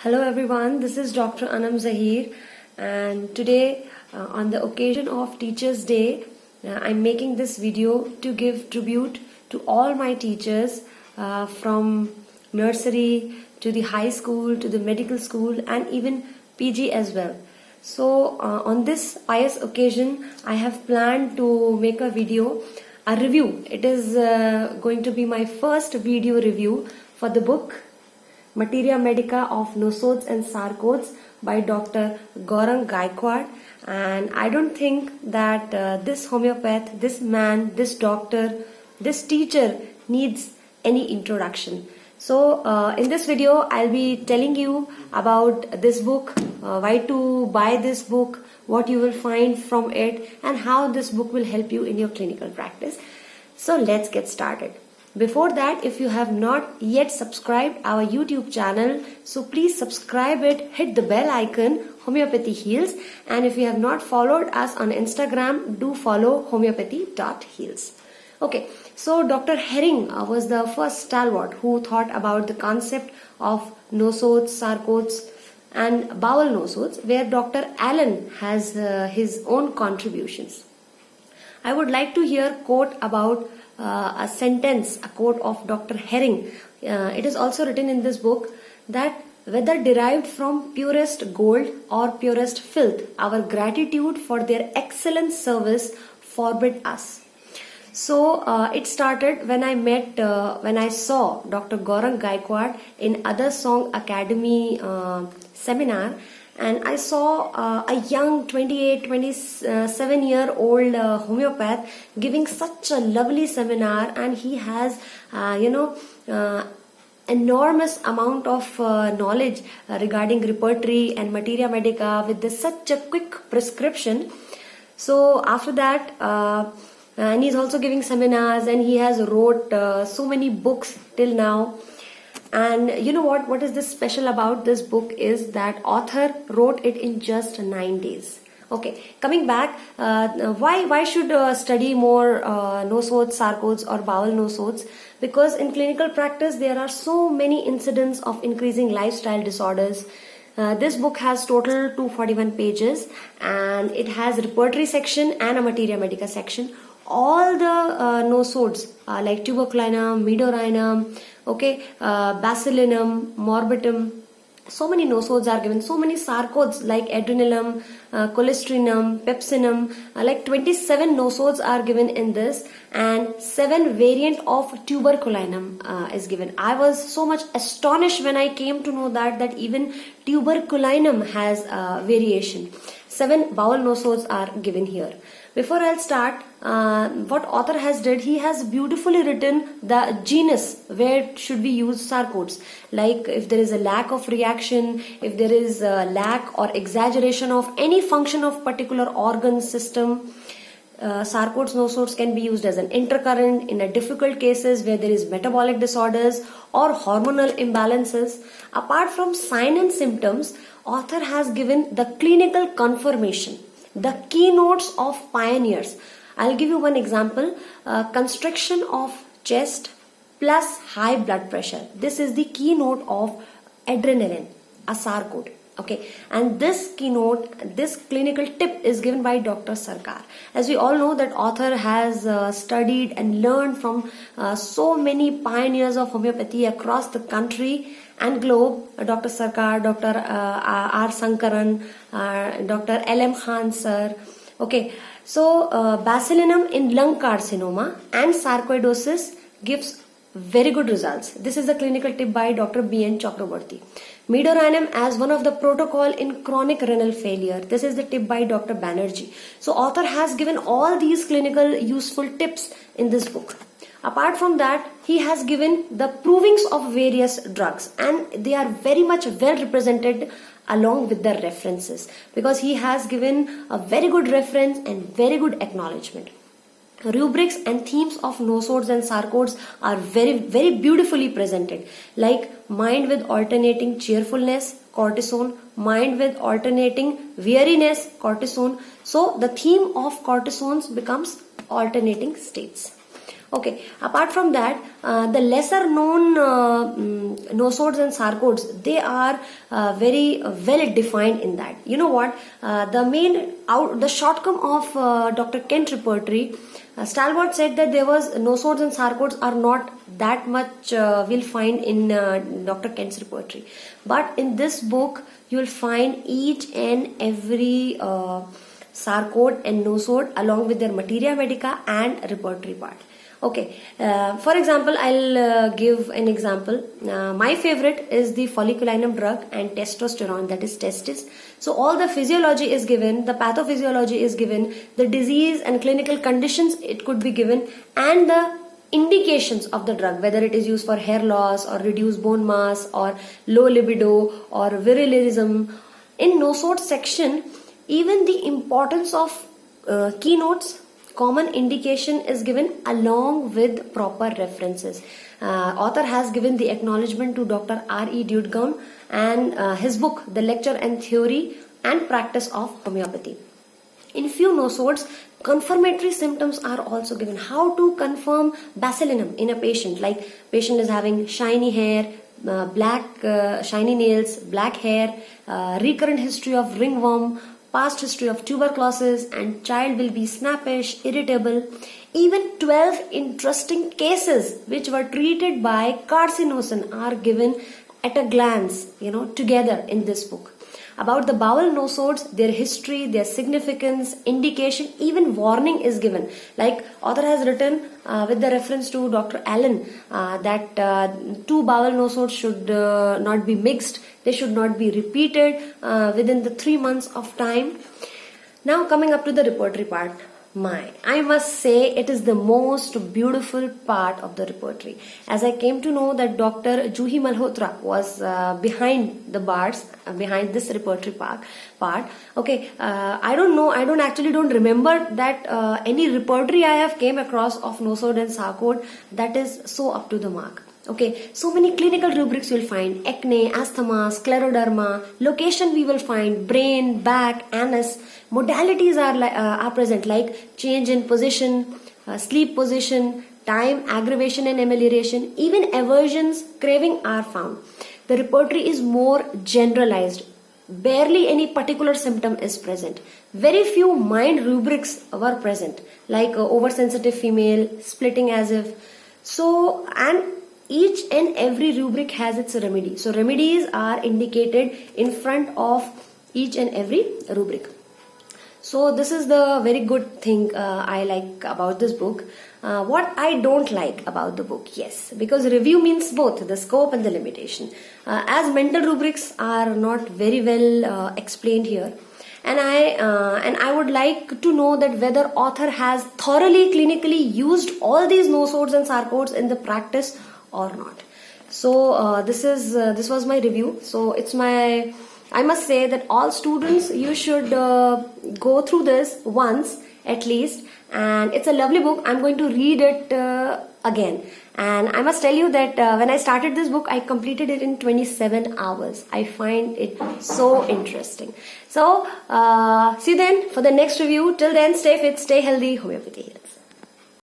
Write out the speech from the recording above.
Hello everyone, this is Dr. Anum Zaheer, and today on the occasion of Teachers Day, I'm making this video to give tribute to all my teachers from nursery to the high school to the medical school and even PG as well. So on this pious occasion, I have planned to make a video, a review. It is going to be my first video review for the book Materia Medica of NOSODES and Sarcodes by Dr. Gaurang Gaikwad, and I don't think that this homeopath, this man, this doctor, this teacher needs any introduction. So in this video I'll be telling you about this book, why to buy this book, what you will find from it, and how this book will help you in your clinical practice. So let's get started. Before that, if you have not yet subscribed our YouTube channel, so please subscribe it, hit the bell icon, Homeopathy Heals, and if you have not followed us on Instagram, do follow homeopathy.heals. Okay, so Dr. Herring was the first stalwart who thought about the concept of nosodes, sarcodes and bowel nosodes, where Dr. Allen has his own contributions. I would like to hear a quote about a sentence, a quote of Dr. Herring. It is also written in this book that whether derived from purest gold or purest filth, our gratitude for their excellent service forbid us. So it started when I saw Dr. Gaurang Gaikwad in Other Song Academy seminar, and I saw a young 27-year-old homeopath giving such a lovely seminar, and he has enormous amount of knowledge regarding repertory and materia medica with such a quick prescription. So after that, and he's also giving seminars, and he has wrote so many books till now. And you know what is this special about this book is that author wrote it in just 9 days. Okay, coming back, why should study more nosodes, sarcodes or bowel nosodes? Because in clinical practice there are so many incidents of increasing lifestyle disorders. This book has total 241 pages, and it has repertory section and a materia medica section. All the nosodes like tuberculinum, medorinum, basilinum, morbitum, so many nosodes are given. So many sarcodes like adrenalum, colestrinum, pepsinum, like 27 nosodes are given in this, and 7 variant of tuberculinum is given. I was so much astonished when I came to know that even tuberculinum has variation. 7 bowel nosodes are given here. Before I'll start, what author has did, he has beautifully written the genus where should we use sarcodes. Like if there is a lack of reaction, if there is a lack or exaggeration of any function of particular organ system, sarcodes, nosodes can be used as an intercurrent in a difficult cases where there is metabolic disorders or hormonal imbalances. Apart from sign and symptoms, author has given the clinical confirmation, the keynotes of pioneers. I'll give you one example. Constriction of chest plus high blood pressure. This is the keynote of adrenaline, a sarcode. Okay, and this keynote, this clinical tip is given by Dr. Sarkar. As we all know that author has studied and learned from so many pioneers of homeopathy across the country and globe. Dr. Sarkar, Dr. R. Sankaran, Dr. L.M. Khan sir. Okay, so basilinum in lung carcinoma and sarcoidosis gives very good results. This is the clinical tip by Dr. B.N. Chakraborty. Medorinum as one of the protocol in chronic renal failure. This is the tip by Dr. Banerjee. So author has given all these clinical useful tips in this book. Apart from that, he has given the provings of various drugs, and they are very much well represented along with the references, because he has given a very good reference and very good acknowledgement. Rubrics and themes of nosodes and sarcodes are very, very beautifully presented, like mind with alternating cheerfulness, cortisone, mind with alternating weariness, cortisone. So the theme of cortisones becomes alternating states. Okay, apart from that, the lesser known nosodes and sarcodes, they are very well defined in that. You know what? The shortcome of Dr. Kent's repertory, Stalwart said that there was nosodes and sarcodes are not that much we'll find in Dr. Kent's repertory. But in this book, you will find each and every sarcode and nosode along with their materia medica and repertory part. Okay, for example, I'll give an example. My favorite is the folliculinum drug and testosterone, that is testis. So all the physiology is given, the pathophysiology is given, the disease and clinical conditions it could be given, and the indications of the drug, whether it is used for hair loss or reduced bone mass or low libido or virilism. In nosode section, even the importance of keynotes, common indication is given along with proper references. Author has given the acknowledgement to Dr. R.E. Dudgaon and his book, The Lecture and Theory and Practice of Homeopathy. In few nosodes, confirmatory symptoms are also given. How to confirm bacillinum in a patient, like patient is having shiny hair, shiny nails, black hair, recurrent history of ringworm, past history of tuberculosis, and child will be snappish, irritable. Even 12 interesting cases which were treated by carcinosin are given at a glance, together in this book. About the bowel nosodes, their history, their significance, indication, even warning is given. Like author has written with the reference to Dr. Allen that two bowel nosodes should not be mixed. They should not be repeated within the 3 months of time. Now coming up to the repertory part. I must say it is the most beautiful part of the repertory. As I came to know that Dr. Juhi Malhotra was behind the bars, behind this repertory part. Okay, I don't remember that any repertory I have came across of nosode and sarcode that is so up to the mark. Okay, so many clinical rubrics you will find: acne, asthma, scleroderma, location we will find brain, back, anus. Modalities are present, like change in position, sleep position, time, aggravation and amelioration, even aversions, craving are found. The repertory is more generalized. Barely any particular symptom is present. Very few mind rubrics were present, like oversensitive female, splitting as if. So, and each and every rubric has its remedy. So remedies are indicated in front of each and every rubric. So this is the very good thing I like about this book. What I don't like about the book, yes, because review means both the scope and the limitation. As mental rubrics are not very well explained here, and I would like to know that whether author has thoroughly clinically used all these nosodes and sarcodes in the practice or not. So this was my review. So I must say that all students, you should go through this once at least, and it's a lovely book. I'm going to read it again, and I must tell you that when I started this book, I completed it in 27 hours. I find it so interesting. So see you then for the next review. Till then, stay fit, stay healthy, homeopathy heals.